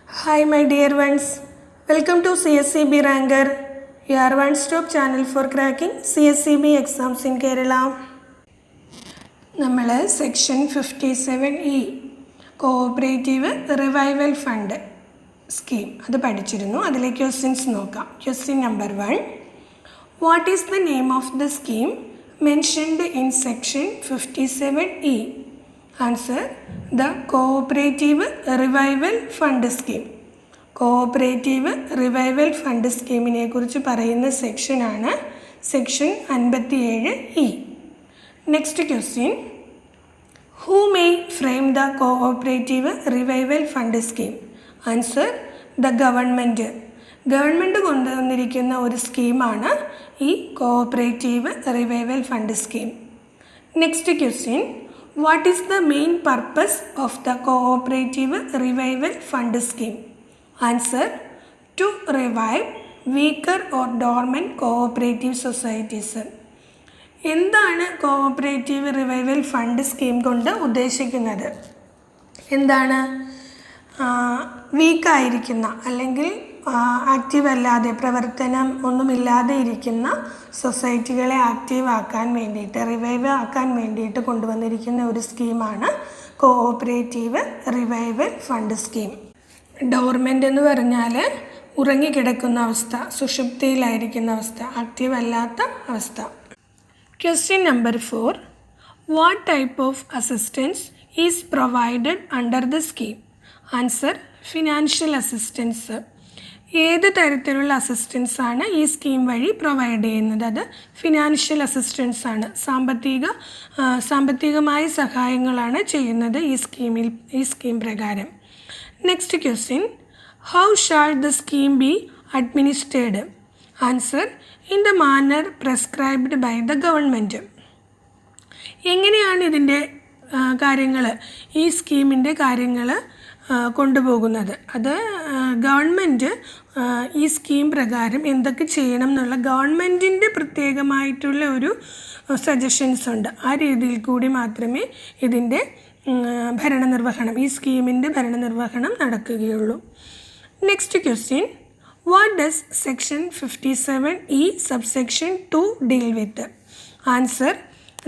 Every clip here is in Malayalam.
Hi my dear ones, welcome to CSCB Ranker, your one-stop channel for cracking CSCB exams in Kerala. നമ്മൾ section 57E cooperative revival fund scheme അത് പഠിച്ചിരുന്നു. അതിലെ ക്വസ്റ്റ്യൻസ് നോക്കാം. Question number 1, what is the name of the scheme mentioned in section 57E? Answer, the cooperative revival fund scheme. Cooperative revival fund സ്കീമിനെ കുറിച്ച് പറയുന്ന സെക്ഷനാണ് section 57E. Next question, who may frame the cooperative revival fund scheme? Answer, the government. Government കൊണ്ടുവന്നിരിക്കുന്ന ഒരു സ്കീമാണ് ഈ cooperative revival fund scheme. Next question, what is the main purpose of the cooperative revival fund scheme? Answer, to revive weaker or dormant cooperative societies. എന്താണ് കോഓപ്പറേറ്റീവ് റിവൈവൽ ഫണ്ട് സ്കീം കൊണ്ട് ഉദ്ദേശിക്കുന്നത്? എന്താണ്? വീക്കായിരിക്കുന്ന അല്ലെങ്കിൽ ആക്റ്റീവ് അല്ലാതെ, പ്രവർത്തനം ഒന്നുമില്ലാതെ ഇരിക്കുന്ന സൊസൈറ്റികളെ ആക്റ്റീവ് ആക്കാൻ വേണ്ടിയിട്ട്, റിവൈവ് ആക്കാൻ വേണ്ടിയിട്ട് കൊണ്ടുവന്നിരിക്കുന്ന ഒരു സ്കീമാണ് cooperative revival fund scheme. Dormant എന്ന് പറഞ്ഞാൽ ഉറങ്ങിക്കിടക്കുന്ന അവസ്ഥ, സുഷുപ്തിയിലായിരിക്കുന്ന അവസ്ഥ, ആക്റ്റീവ് അല്ലാത്ത അവസ്ഥ. Question number 4, what type of assistance is provided under the scheme? Answer, financial assistance. ഏത് തരത്തിലുള്ള അസിസ്റ്റൻസ് ആണ് ഈ സ്കീം വഴി പ്രൊവൈഡ് ചെയ്യുന്നത്? അത് ഫിനാൻഷ്യൽ അസിസ്റ്റൻസ് ആണ്. സാമ്പത്തികമായ സഹായങ്ങളാണ് ചെയ്യുന്നത് ഈ സ്കീം പ്രകാരം. Next question, how shall the scheme be administered? Answer, in the manner prescribed by the government. എങ്ങനെയാണ് ഇതിൻ്റെ കാര്യങ്ങൾ, ഈ സ്കീമിൻ്റെ കാര്യങ്ങൾ കൊണ്ടുപോകുന്നത്? അത് ഗവൺമെൻറ് ഈ സ്കീം പ്രകാരം എന്തൊക്കെ ചെയ്യണം എന്നുള്ള ഗവൺമെൻറ്റിൻ്റെ പ്രത്യേകമായിട്ടുള്ള ഒരു സജഷൻസ് ഉണ്ട്. ആ രീതിയിൽ കൂടി മാത്രമേ ഇതിൻ്റെ ഭരണനിർവഹണം, ഈ സ്കീമിൻ്റെ ഭരണനിർവഹണം നടക്കുകയുള്ളൂ. Next question, what does section 57E subsection 2 deal with? Answer,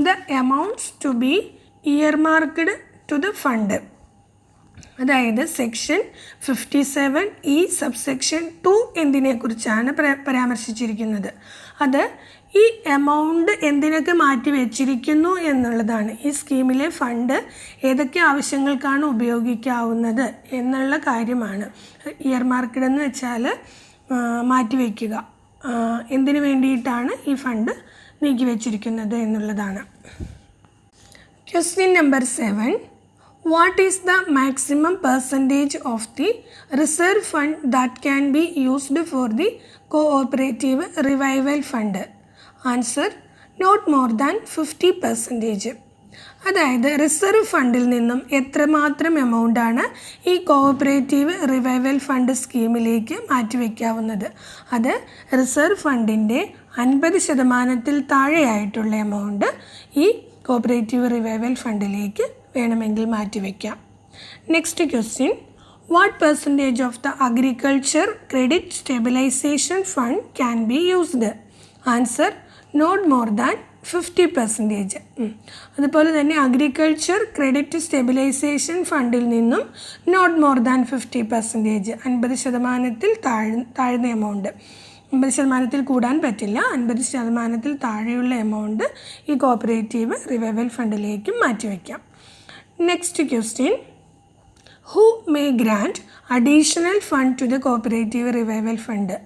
the amounts to be earmarked to the fund. അതായത് സെക്ഷൻ 57E സബ്സെക്ഷൻ 2 എന്തിനെക്കുറിച്ചാണ് പരാമർശിച്ചിരിക്കുന്നത്? അത് ഈ എമൗണ്ട് എന്തിനൊക്കെ മാറ്റി വെച്ചിരിക്കുന്നു എന്നുള്ളതാണ്. ഈ സ്കീമിലെ ഫണ്ട് ഏതൊക്കെ ആവശ്യങ്ങൾക്കാണ് ഉപയോഗിക്കാവുന്നത് എന്നുള്ള കാര്യമാണ്. ഇയർമാർക്ക്ഡ് എന്ന് വെച്ചാൽ മാറ്റിവെക്കുക, എന്തിനു വേണ്ടിയിട്ടാണ് ഈ ഫണ്ട് നീക്കി വെച്ചിരിക്കുന്നത് എന്നുള്ളതാണ്. Question number 7, what is the maximum percentage of the reserve fund that can be used for the cooperative revival fund? Answer, not more than 50%. അതായത് റിസർവ് ഫണ്ടിൽ നിന്നും എത്രമാത്രം എമൗണ്ടാണ് ഈ കോഓപ്പറേറ്റീവ് റിവൈവൽ ഫണ്ട് സ്കീമിലേക്ക് മാറ്റിവെക്കാവുന്നത്? അത് റിസർവ് ഫണ്ടിൻ്റെ 50% താഴെയായിട്ടുള്ള എമൗണ്ട് ഈ കോഓപ്പറേറ്റീവ് റിവൈവൽ ഫണ്ടിലേക്ക് വേണമെങ്കിൽ മാറ്റിവെക്കാം. Next question, what percentage of the agriculture credit stabilisation fund can be used? Answer, not more than 50%. അതുപോലെ തന്നെ അഗ്രികൾച്ചർ ക്രെഡിറ്റ് സ്റ്റെബിലൈസേഷൻ ഫണ്ടിൽ നിന്നും നോട്ട് മോർ ദാൻ 50%, 50%-ൽ താഴ്ന്ന എമൗണ്ട്, 50%-ൽ കൂടാൻ പറ്റില്ല, 50%-ൽ താഴെയുള്ള എമൗണ്ട് ഈ കോഓപ്പറേറ്റീവ് റിവൈവൽ ഫണ്ടിലേക്കും മാറ്റിവെക്കാം. Next question, who may grant additional fund to the cooperative revival fund?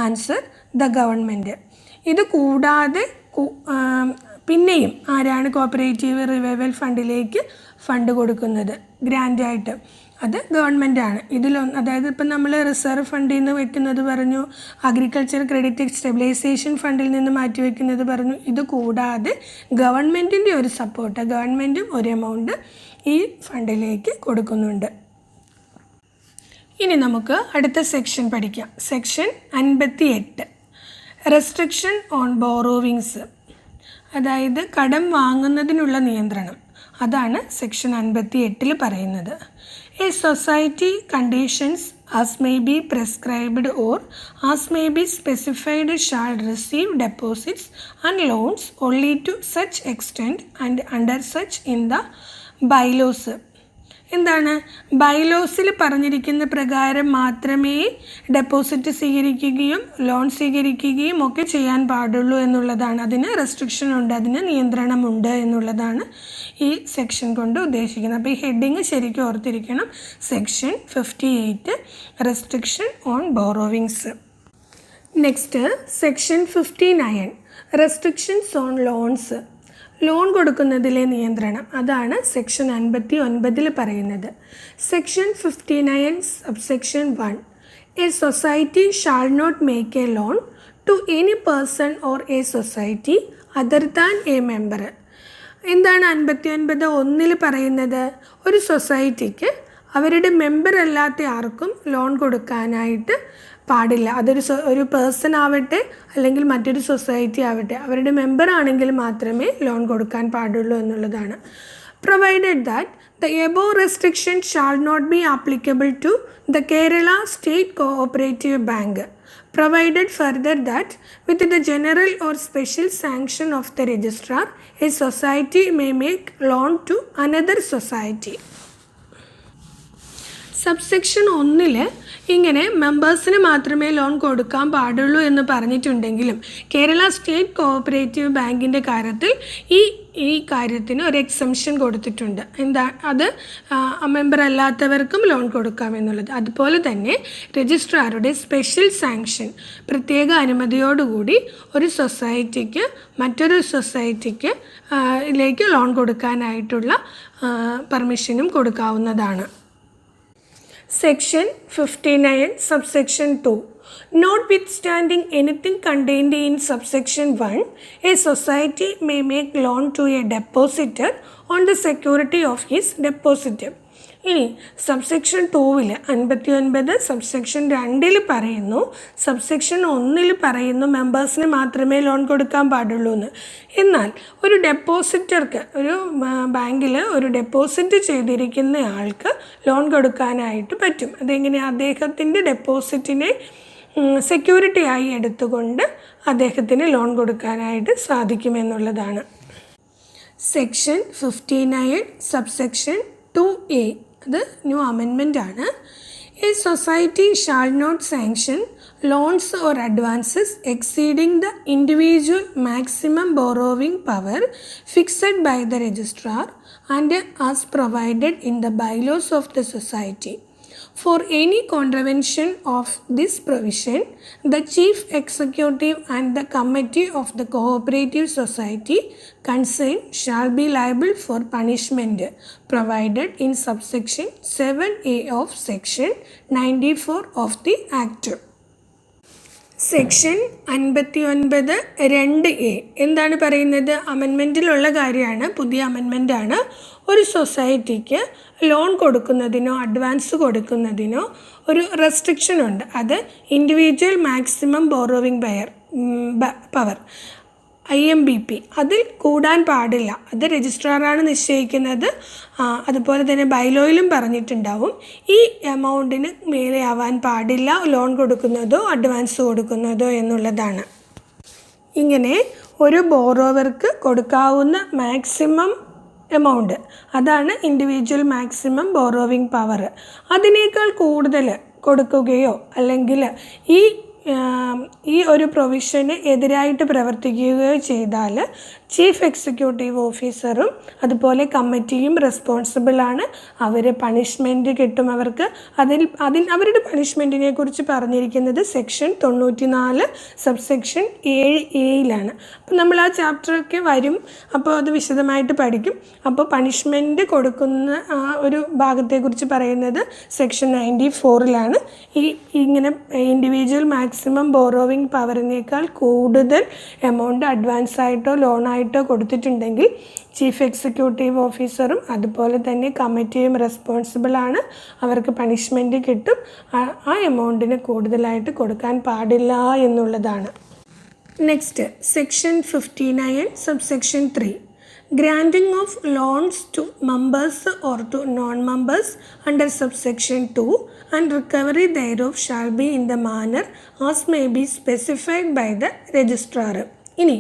Answer, the government. ഇത് കൂടാതെ പിന്നെയും ആരാണ് കോഓപ്പറേറ്റീവ് റിവൈവൽ ഫണ്ടിലേക്ക് ഫണ്ട് കൊടുക്കുന്നത് ഗ്രാൻറ്റായിട്ട്? അത് ഗവൺമെൻറ്റാണ്. അതായത് ഇപ്പം നമ്മൾ റിസർവ് ഫണ്ടിൽ നിന്ന് വെക്കുന്നത് പറഞ്ഞു, അഗ്രികൾച്ചർ ക്രെഡിറ്റ് സ്റ്റെബിലൈസേഷൻ ഫണ്ടിൽ നിന്ന് മാറ്റിവെക്കുന്നത് പറഞ്ഞു. ഇത് കൂടാതെ ഗവൺമെൻറ്റിൻ്റെ ഒരു സപ്പോർട്ട്, ഗവൺമെൻറ്റും ഒരു എമൗണ്ട് ഈ ഫണ്ടിലേക്ക് കൊടുക്കുന്നുണ്ട്. ഇനി നമുക്ക് അടുത്ത സെക്ഷൻ പഠിക്കാം. Section 58, restriction on borrowings. അതായത് കടം വാങ്ങുന്നതിനുള്ള നിയന്ത്രണം. അതാണ് സെക്ഷൻ 58 പറയുന്നത്. A society conditions as may be prescribed or as may be specified shall receive deposits and loans only to such extent and under such in the bylaws. എന്താണ് ബൈലോസിൽ പറഞ്ഞിരിക്കുന്ന പ്രകാരം മാത്രമേ ഡെപ്പോസിറ്റ് സ്വീകരിക്കുകയും ലോൺ സ്വീകരിക്കുകയും ഒക്കെ ചെയ്യാൻ പാടുള്ളൂ എന്നുള്ളതാണ്. അതിന് റെസ്ട്രിക്ഷൻ ഉണ്ട്, അതിന് നിയന്ത്രണമുണ്ട് എന്നുള്ളതാണ് ഈ സെക്ഷൻ കൊണ്ട് ഉദ്ദേശിക്കുന്നത്. അപ്പോൾ ഈ ഹെഡിങ് ശരിക്കും ഓർത്തിരിക്കണം. Section 58 restriction on borrowings. Next section 59 restrictions on loans. Loan കൊടുക്കുന്നതിലെ നിയന്ത്രണം, അതാണ് സെക്ഷൻ 59 പറയുന്നത്. Section 59 subsection 1 a society shall not make a loan to any person or a society other than a member. എന്താണ് 59(1) പറയുന്നത്? ഒരു സൊസൈറ്റിക്ക് അവരുടെ മെമ്പർ അല്ലാത്ത ആർക്കും ലോൺ കൊടുക്കാനായിട്ട് പാടില്ല. ഒരു പേഴ്സൺ ആവട്ടെ അല്ലെങ്കിൽ മറ്റൊരു സൊസൈറ്റി ആവട്ടെ, അവരുടെ മെമ്പർ ആണെങ്കിൽ മാത്രമേ ലോൺ കൊടുക്കാൻ പാടുള്ളൂ എന്നുള്ളതാണ്. Provided that the above restriction shall not be applicable to the Kerala state cooperative bank. Provided further that with the general or special sanction of the registrar, a society may make loan to another society. Subsection 1 ഇങ്ങനെ മെമ്പേഴ്സിന് മാത്രമേ ലോൺ കൊടുക്കാൻ പാടുള്ളൂ എന്ന് പറഞ്ഞിട്ടുണ്ടെങ്കിലും കേരള സ്റ്റേറ്റ് കോഓപ്പറേറ്റീവ് ബാങ്കിൻ്റെ കാര്യത്തിൽ ഈ കാര്യത്തിന് ഒരു എക്സംഷൻ കൊടുത്തിട്ടുണ്ട്. അത് മെമ്പർ അല്ലാത്തവർക്കും ലോൺ കൊടുക്കാമെന്നുള്ളത്. അതുപോലെ തന്നെ രജിസ്ട്രാറുടെ സ്പെഷ്യൽ സാങ്ഷൻ, പ്രത്യേക അനുമതിയോടുകൂടി ഒരു സൊസൈറ്റിക്ക് മറ്റൊരു സൊസൈറ്റിക്ക് ലേക്ക് ലോൺ കൊടുക്കാനായിട്ടുള്ള പെർമിഷനും കൊടുക്കാവുന്നതാണ്. Section 59 subsection 2 Notwithstanding anything contained in subsection 1, a society may make loan to a depositor on the security of his depositor. ഇനി സബ്സെക്ഷൻ 2 59 സബ്സെക്ഷൻ 2 പറയുന്നു, സബ്സെക്ഷൻ 1 പറയുന്നു മെമ്പേഴ്സിന് മാത്രമേ ലോൺ കൊടുക്കാൻ പാടുള്ളൂ എന്ന്. എന്നാൽ ഒരു ഡെപ്പോസിറ്റർക്ക്, ഒരു ബാങ്കിൽ ഒരു ഡെപ്പോസിറ്റ് ചെയ്തിരിക്കുന്ന ആൾക്ക് ലോൺ കൊടുക്കാനായിട്ട് പറ്റും. അതെങ്ങനെ? അദ്ദേഹത്തിൻ്റെ ഡെപ്പോസിറ്റിനെ സെക്യൂരിറ്റി ആയി എടുത്തുകൊണ്ട് അദ്ദേഹത്തിന് ലോൺ കൊടുക്കാനായിട്ട് സാധിക്കുമെന്നുള്ളതാണ്. സെക്ഷൻ 59 സബ്സെക്ഷൻ 2A അത് ന്യൂ അമെൻമെൻ്റ് ആണ്. A society shall not sanction loans or advances exceeding the individual maximum borrowing power fixed by the registrar and as provided in the bylaws of the society. For any contravention of this provision, the chief executive and the committee of the cooperative society concerned shall be liable for punishment provided in subsection 7A of section 94 of the Act. Section 59 2A എന്താണ് പറയുന്നത്? അമെൻമെൻറ്റിലുള്ള കാര്യമാണ്, പുതിയ അമെൻമെൻ്റാണ്. ഒരു സൊസൈറ്റിക്ക് ലോൺ കൊടുക്കുന്നതിനോ അഡ്വാൻസ് കൊടുക്കുന്നതിനോ ഒരു റെസ്ട്രിക്ഷൻ ഉണ്ട്. അത് individual maximum borrowing power IMBP അതിൽ കൂടാൻ പാടില്ല. അത് രജിസ്ട്രാറാണ് നിശ്ചയിക്കുന്നത്. അതുപോലെ തന്നെ ബൈലോയിലും പറഞ്ഞിട്ടുണ്ടാവും ഈ എമൗണ്ടിന് മേലെ ആവാൻ പാടില്ല ലോൺ കൊടുക്കുന്നതോ അഡ്വാൻസ് കൊടുക്കുന്നതോ എന്നുള്ളതാണ്. ഇങ്ങനെ ഒരു ബോറോവർക്ക് കൊടുക്കാവുന്ന മാക്സിമം എമൗണ്ട്, അതാണ് ഇൻഡിവിജ്വൽ മാക്സിമം ബോറോവിംഗ് പവർ. അതിനേക്കാൾ കൂടുതൽ കൊടുക്കുകയോ അല്ലെങ്കിൽ ഈ ഒരു പ്രൊവിഷന് എതിരായിട്ട് പ്രവർത്തിക്കുകയോ ചെയ്താൽ ചീഫ് എക്സിക്യൂട്ടീവ് ഓഫീസറും അതുപോലെ കമ്മിറ്റിയും റെസ്പോൺസിബിളാണ്. അവർ പണിഷ്മെൻറ്റ് കിട്ടും അവർക്ക്. അവരുടെ പണിഷ്മെൻറ്റിനെ കുറിച്ച് പറഞ്ഞിരിക്കുന്നത് സെക്ഷൻ 94 സബ്സെക്ഷൻ 7A. അപ്പോൾ നമ്മൾ ആ ചാപ്റ്ററൊക്കെ വരും, അപ്പോൾ അത് വിശദമായിട്ട് പഠിക്കും. അപ്പോൾ പണിഷ്മെൻറ്റ് കൊടുക്കുന്ന ആ ഒരു ഭാഗത്തെക്കുറിച്ച് പറയുന്നത് സെക്ഷൻ 94 ഇങ്ങനെ ഇൻഡിവിജ്വൽ മാക്സിമം ബോറോവിംഗ് പവറിനേക്കാൾ കൂടുതൽ എമൗണ്ട് അഡ്വാൻസ് ആയിട്ടോ ലോണായിട്ടോ കൊടുത്തിട്ടുണ്ടെങ്കിൽ ചീഫ് എക്സിക്യൂട്ടീവ് ഓഫീസറും അതുപോലെ തന്നെ കമ്മിറ്റിയും റെസ്പോൺസിബിളാണ്. അവർക്ക് പണിഷ്മെൻറ്റ് കിട്ടും. ആ എമൗണ്ടിന് കൂടുതലായിട്ട് കൊടുക്കാൻ പാടില്ല എന്നുള്ളതാണ്. Next section 59 subsection 3 Granting of loans to members or to non-members under subsection 2 and recovery thereof shall be in the manner as may be specified by the registrar. ഇനി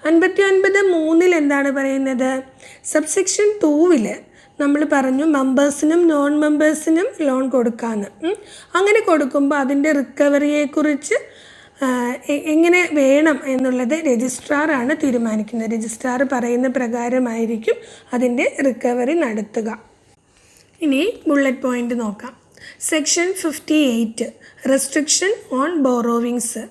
59(3) എന്താണ് പറയുന്നത്? സബ്സെക്ഷൻ 2 നമ്മൾ പറഞ്ഞു മെമ്പേഴ്സിനും നോൺ മെമ്പേഴ്സിനും ലോൺ കൊടുക്കാമെന്ന്. അങ്ങനെ കൊടുക്കുമ്പോൾ അതിൻ്റെ റിക്കവറിയെക്കുറിച്ച് എങ്ങനെ വേണം എന്നുള്ളത് രജിസ്ട്രാറാണ് തീരുമാനിക്കുന്നത്. രജിസ്ട്രാർ പറയുന്ന പ്രകാരമായിരിക്കും അതിൻ്റെ റിക്കവറി നടത്തുക. ഇനി ബുള്ളറ്റ് പോയിൻ്റ് നോക്കാം. Section 58 restriction on borrowings.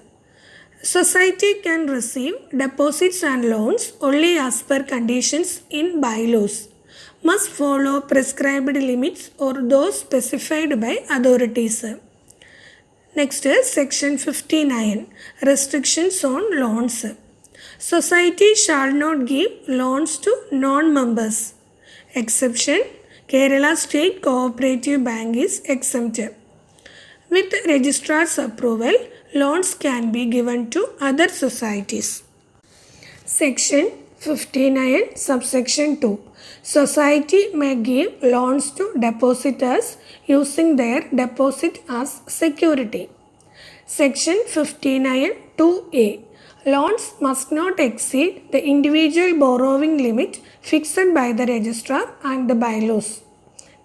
Society can receive deposits and loans only as per conditions in bylaws. Must follow prescribed limits or those specified by authorities. Next is section 59 restrictions on loans. Society shall not give loans to non-members. Exception: Kerala State Cooperative Bank is exempted. With registrar's approval, loans can be given to other societies. Section 59 subsection 2. Society may give loans to depositors using their deposit as security. Section 59 2A. Loans must not exceed the individual borrowing limit fixed by the registrar and the bylaws.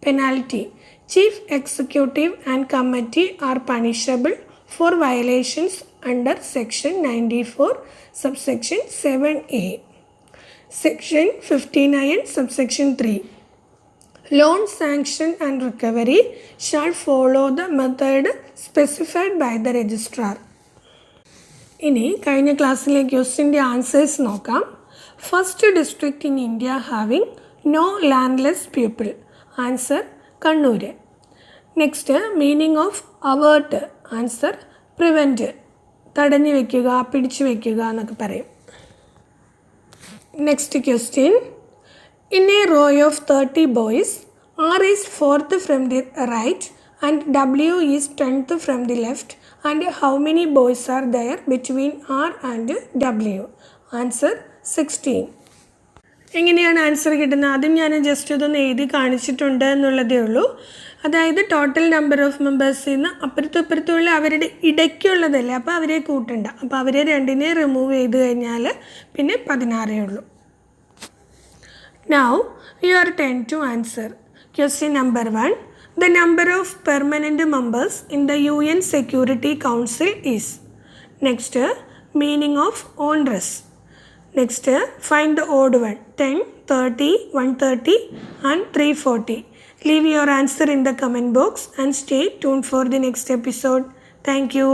Penalty: Chief Executive and committee are punishable for violations under section 94 subsection 7A. Section 59 subsection 3. Loan sanction and recovery shall follow the method specified by the registrar. ഇനി കഴിഞ്ഞ ക്ലാസ്സിലെ ക്വസ്റ്റ്യൻ്റെ ആൻസേഴ്സ് നോക്കാം. First district in India having no landless people. Answer Kannur. Next meaning of avert. Answer prevent. തടഞ്ഞു വയ്ക്കുക, പിടിച്ചു വയ്ക്കുക എന്നൊക്കെ പറയും. Next question. In a row of 30 boys, R is 4th from the right and W is 10th from the left, and how many boys are there between R and W? Answer 16. എങ്ങനെയാണ് ആൻസർ കിട്ടുന്നത്? ആദ്യം ഞാൻ ജസ്റ്റ് ഇതൊന്ന് എഴുതി കാണിച്ചിട്ടുണ്ട് എന്നുള്ളതേ ഉള്ളൂ. അതായത് ടോട്ടൽ നമ്പർ ഓഫ് മെമ്പേഴ്സിൽ നിന്ന് അപ്പുറത്തും ഇപ്പുറത്തുള്ള അവരുടെ ഇടയ്ക്കുള്ളതല്ലേ, അപ്പോൾ അവരെ കൂട്ടണ്ട. അപ്പോൾ അവരെ രണ്ടിനെ റിമൂവ് ചെയ്ത് കഴിഞ്ഞാൽ പിന്നെ 16 ഉള്ളൂ. Now your turn to answer. Question number 1. The number of permanent members in the UN Security Council is. Next, meaning of onerous. Next, find the odd one. 10, 30, 130 and 340. Leave your answer in the comment box and stay tuned for the next episode. Thank you.